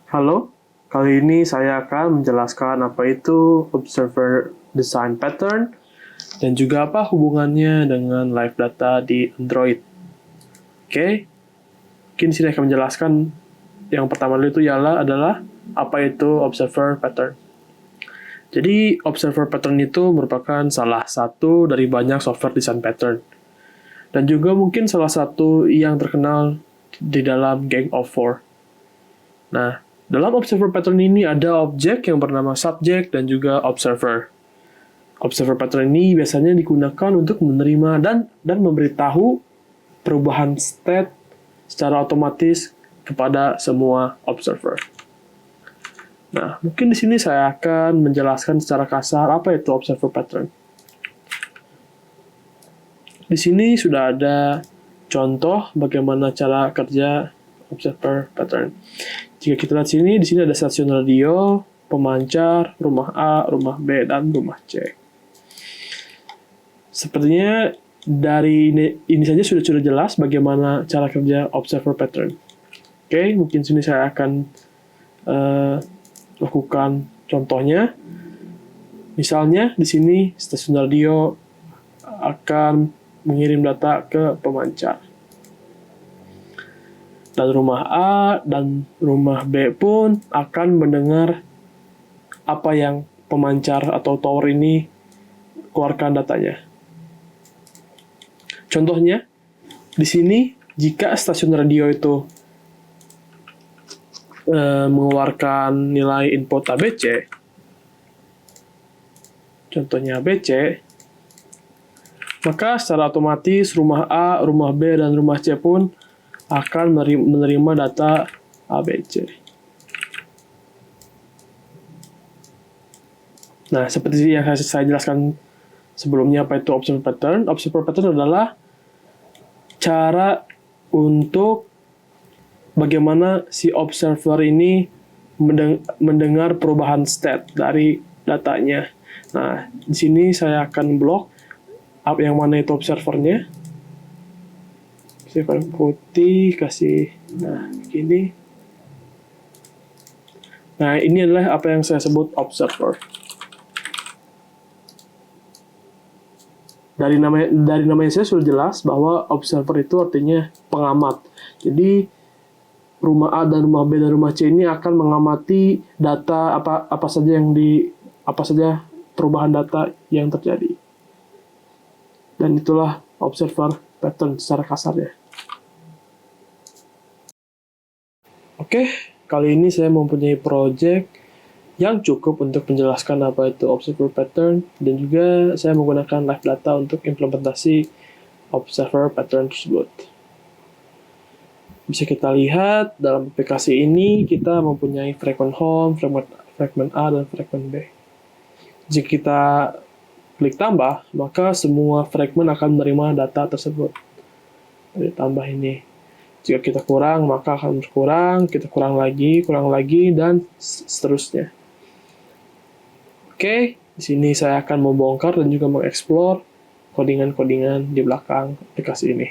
Halo, kali ini saya akan menjelaskan apa itu Observer Design Pattern dan juga apa hubungannya dengan live data di Android. Oke, mungkin sini akan menjelaskan yang pertama dulu itu adalah apa itu Observer Pattern. Jadi, Observer Pattern itu merupakan salah satu dari banyak software design pattern. Dan juga mungkin salah satu yang terkenal di dalam Gang of Four. Nah, dalam observer pattern ini ada objek yang bernama subject dan juga observer. Observer pattern ini biasanya digunakan untuk menerima dan memberitahu perubahan state secara otomatis kepada semua observer. Nah, mungkin di sini saya akan menjelaskan secara kasar apa itu observer pattern. Di sini sudah ada contoh bagaimana cara kerja observer pattern. Jika kita lihat di sini ada stasiun radio, pemancar, rumah A, rumah B, dan rumah C. Sepertinya dari ini saja sudah jelas bagaimana cara kerja observer pattern. Oke, mungkin sini saya akan lakukan contohnya. Misalnya di sini stasiun radio akan mengirim data ke pemancar. Dan rumah A dan rumah B pun akan mendengar apa yang pemancar atau tower ini keluarkan datanya. Contohnya, di sini jika stasiun radio itu mengeluarkan nilai input ABC, contohnya ABC, maka secara otomatis rumah A, rumah B, dan rumah C pun akan menerima data ABC. Nah, seperti yang saya jelaskan sebelumnya, apa itu observer pattern? Observer pattern adalah cara untuk bagaimana si observer ini mendengar perubahan state dari datanya. Nah, di sini saya akan blok yang mana itu observernya. Saya akan putih, kasih, nah, begini. Nah, ini adalah apa yang saya sebut observer. Dari namanya saya sudah jelas bahwa observer itu artinya pengamat. Jadi, rumah A dan rumah B dan rumah C ini akan mengamati data apa saja perubahan data yang terjadi. Dan itulah observer pattern secara kasarnya. Oke, kali ini saya mempunyai project yang cukup untuk menjelaskan apa itu observer pattern dan juga saya menggunakan live data untuk implementasi observer pattern tersebut. Bisa kita lihat dalam aplikasi ini kita mempunyai fragment home, fragment A, dan fragment B. Jika kita klik tambah, maka semua fragment akan menerima data tersebut. Jadi tambah ini. Jika kita kurang, maka akan berkurang, kita kurang lagi, dan seterusnya. Oke, di sini saya akan membongkar dan juga mengeksplor codingan-codingan di belakang aplikasi ini.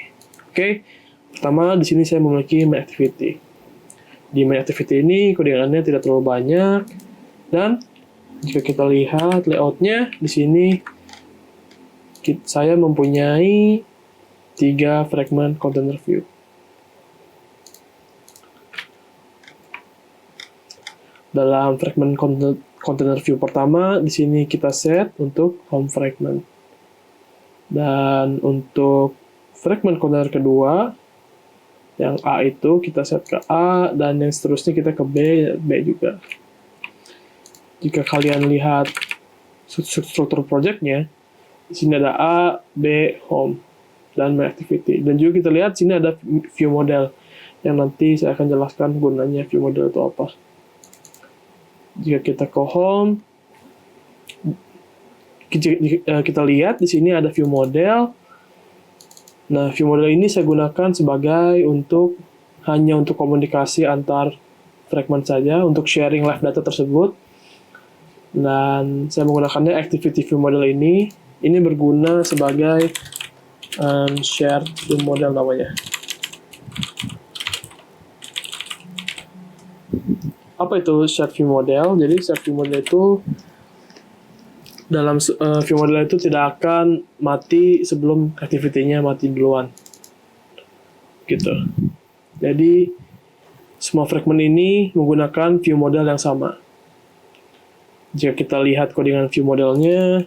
Oke, pertama di sini saya memiliki main activity. Di main activity ini codingannya tidak terlalu banyak, dan jika kita lihat layoutnya di sini saya mempunyai 3 fragment container view. Dalam fragment container view pertama, di sini kita set untuk home fragment. Dan untuk fragment container kedua, yang A itu kita set ke A, dan yang seterusnya kita ke B juga. Jika kalian lihat struktur projectnya, di sini ada A, B, home, dan my activity. Dan juga kita lihat sini ada view model, yang nanti saya akan jelaskan gunanya view model itu apa. Jika kita ke home, kita lihat di sini ada view model. Nah, view model ini saya gunakan sebagai hanya untuk komunikasi antar fragment saja, untuk sharing live data tersebut. Dan saya menggunakannya activity view model ini. Ini berguna sebagai shared view model namanya. Apa itu shared view model? Jadi shared view model itu dalam view model itu tidak akan mati sebelum activity-nya mati duluan. Gitu. Jadi semua fragment ini menggunakan view model yang sama. Jika kita lihat codingan view modelnya,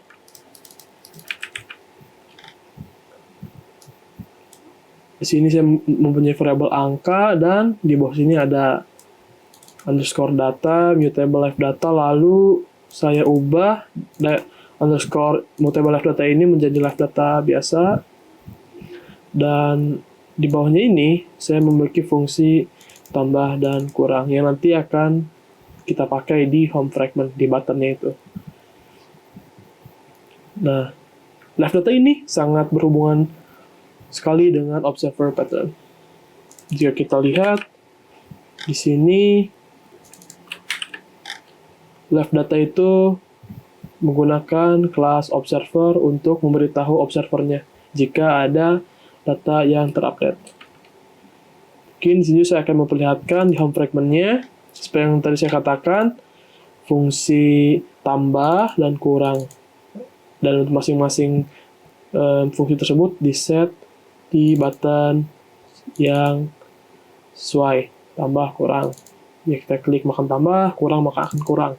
di sini saya mempunyai variabel angka dan di bawah sini ada underscore data, mutable live data, lalu saya ubah underscore mutable live data ini menjadi live data biasa, dan di bawahnya ini saya memiliki fungsi tambah dan kurang yang nanti akan kita pakai di home fragment, di buttonnya itu. Nah, live data ini sangat berhubungan sekali dengan observer pattern. Jika kita lihat di sini, live data itu menggunakan kelas observer untuk memberitahu observernya jika ada data yang terupdate. Mungkin di sini saya akan memperlihatkan di home fragment-nya, seperti yang tadi saya katakan, fungsi tambah dan kurang. Dan untuk masing-masing fungsi tersebut di-set di button yang sesuai, tambah, kurang. Ya, kita klik makan tambah, kurang maka akan kurang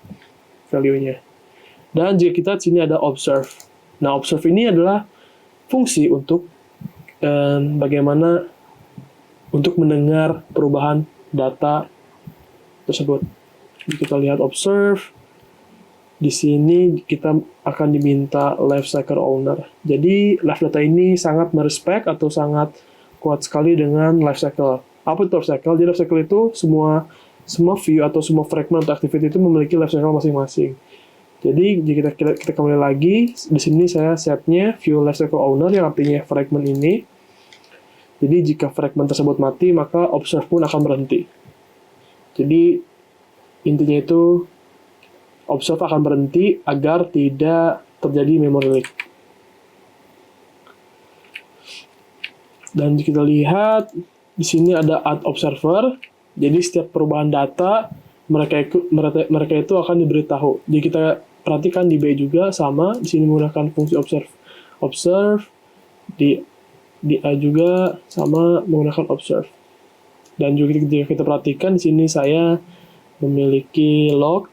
value-nya. Dan jika kita di sini ada observe. Nah, observe ini adalah fungsi untuk bagaimana untuk mendengar perubahan data tersebut. Jadi kita lihat observe. Di sini kita akan diminta life cycle owner. Jadi life data ini sangat merespek atau sangat kuat sekali dengan life cycle. Apa itu life cycle? Jadi life cycle itu semua view atau semua fragment atau activity itu memiliki life cycle masing-masing. Jadi jika kita kembali lagi, di sini saya setnya view life cycle owner yang artinya fragment ini. Jadi jika fragment tersebut mati, maka observe pun akan berhenti. Jadi intinya itu observe akan berhenti agar tidak terjadi memory leak. Dan jika kita lihat di sini ada add observer. Jadi setiap perubahan data mereka itu akan diberitahu. Jadi kita perhatikan di B juga sama, di sini menggunakan fungsi observe, di A juga sama menggunakan observe. Dan juga jika kita perhatikan di sini saya memiliki log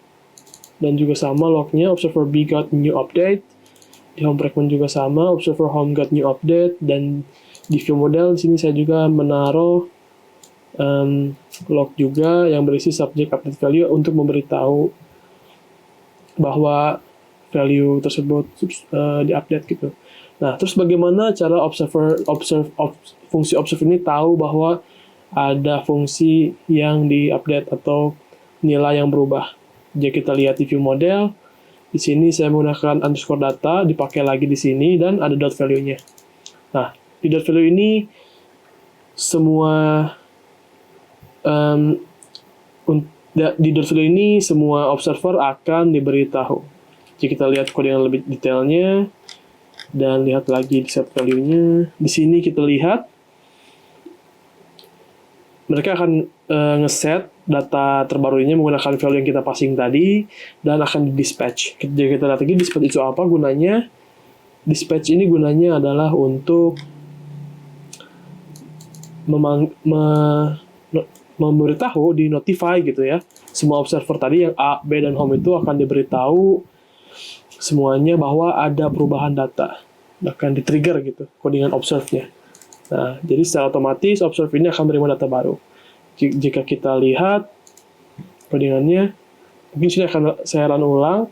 dan juga sama lognya observer B got new update. Di home fragment juga sama observer home got new update, dan di view model di sini saya juga menaruh log juga yang berisi subject update value untuk memberitahu bahwa value tersebut diupdate gitu. Nah, terus bagaimana cara fungsi observe ini tahu bahwa ada fungsi yang diupdate atau nilai yang berubah? Jika kita lihat di view model, di sini saya menggunakan underscore data, dipakai lagi di sini, dan ada dot value-nya. Nah, di dot value ini semua di dot value ini semua observer akan diberitahu. Jika kita lihat kode yang lebih detailnya dan lihat lagi di set value-nya, di sini kita lihat mereka akan ngeset data terbarunya menggunakan value yang kita passing tadi dan akan di dispatch. Jika kita lihat lagi dispatch itu apa gunanya? Dispatch ini gunanya adalah untuk memberitahu di notify gitu ya. Semua observer tadi yang A, B, dan home itu akan diberitahu semuanya bahwa ada perubahan data. Akan di-trigger gitu, codingan observe-nya. Nah, jadi secara otomatis observe ini akan menerima data baru. Jika kita lihat codingannya, mungkin sini akan saya run ulang.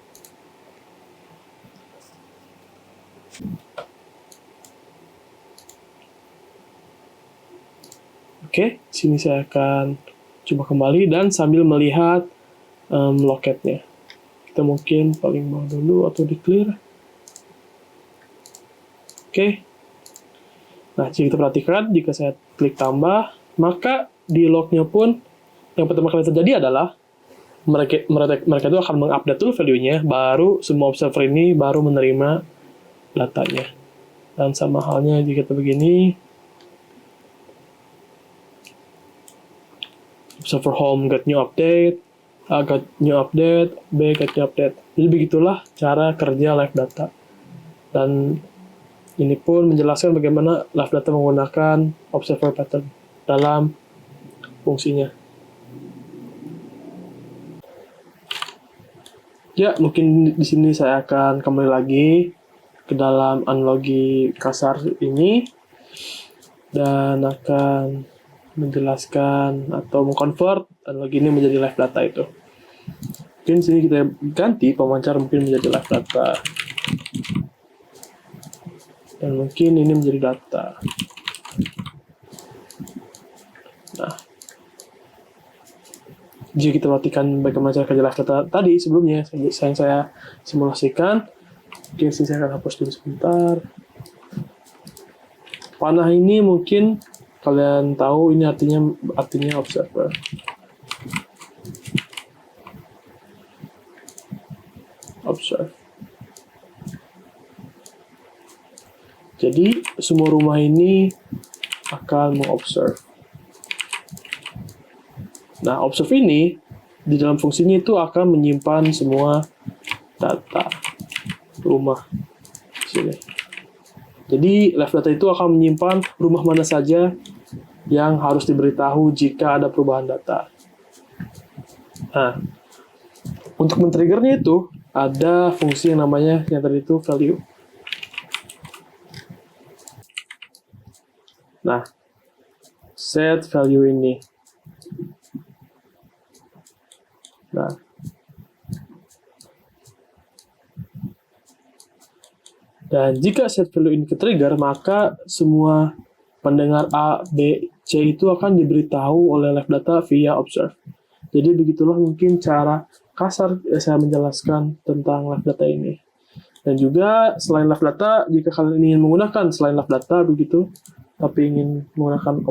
Oke, sini saya akan coba kembali dan sambil melihat loketnya. Kita mungkin paling bawah dulu atau di clear. Oke. Nah, jika kita perhatikan, jika saya klik tambah, maka di lognya pun yang pertama kali terjadi adalah mereka itu akan mengupdate dulu value-nya, baru semua observer ini baru menerima datanya. Dan sama halnya jika kita begini, observer home get new update, A get new update, B get new update. Jadi begitulah cara kerja live data. Dan ini pun menjelaskan bagaimana live data menggunakan observer pattern dalam fungsinya. Ya, mungkin di sini saya akan kembali lagi ke dalam analogi kasar ini dan akan menjelaskan atau mengkonvert analogi ini menjadi live data itu. Mungkin sini kita ganti pemancar mungkin menjadi live data. Dan mungkin ini menjadi data. Nah, jika kita perhatikan bagaimana cara kerja live data tadi sebelumnya, yang saya simulasikan, mungkin sini saya akan hapus dulu sebentar. Panah ini mungkin kalian tahu ini artinya observer. Observe. Jadi semua rumah ini akan mengobserve. Nah, observe ini di dalam fungsinya itu akan menyimpan semua data rumah sini. Jadi live data itu akan menyimpan rumah mana saja yang harus diberitahu jika ada perubahan data. Nah, untuk men-triggernya itu ada fungsi yang namanya yang tadi itu value. Nah, set value ini. Nah, dan jika set value ini ke-trigger, maka semua pendengar A, B, C itu akan diberitahu oleh live data via observe. Jadi begitulah mungkin cara kasar saya menjelaskan tentang live data ini. Dan juga selain live data, jika kalian ingin menggunakan selain live data begitu, tapi ingin menggunakan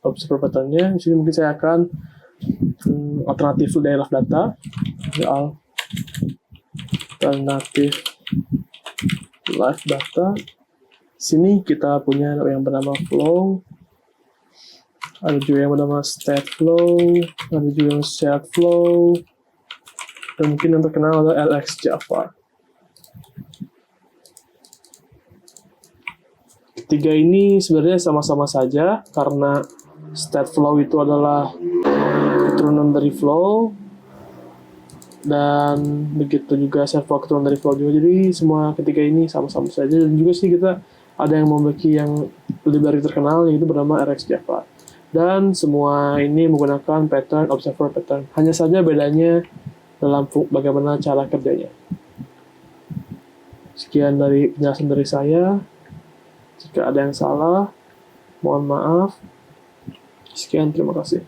observer pattern-nya, di sini mungkin saya akan alternatif dari live data, alternatif live data. Sini kita punya yang bernama flow, ada juga yang bernama state flow, ada juga yang shared flow, dan mungkin yang terkenal adalah LX Java. Ketiga ini sebenarnya sama-sama saja karena state flow itu adalah keturunan dari flow dan begitu juga shared flow keturunan dari flow juga. Jadi semua ketiga ini sama-sama saja dan juga sih kita ada yang memiliki yang lebih terkenal yaitu bernama RX Java. Dan semua ini menggunakan pattern observer pattern. Hanya saja bedanya dalam bagaimana cara kerjanya. Sekian dari penjelasan dari saya. Jika ada yang salah, mohon maaf. Sekian, terima kasih.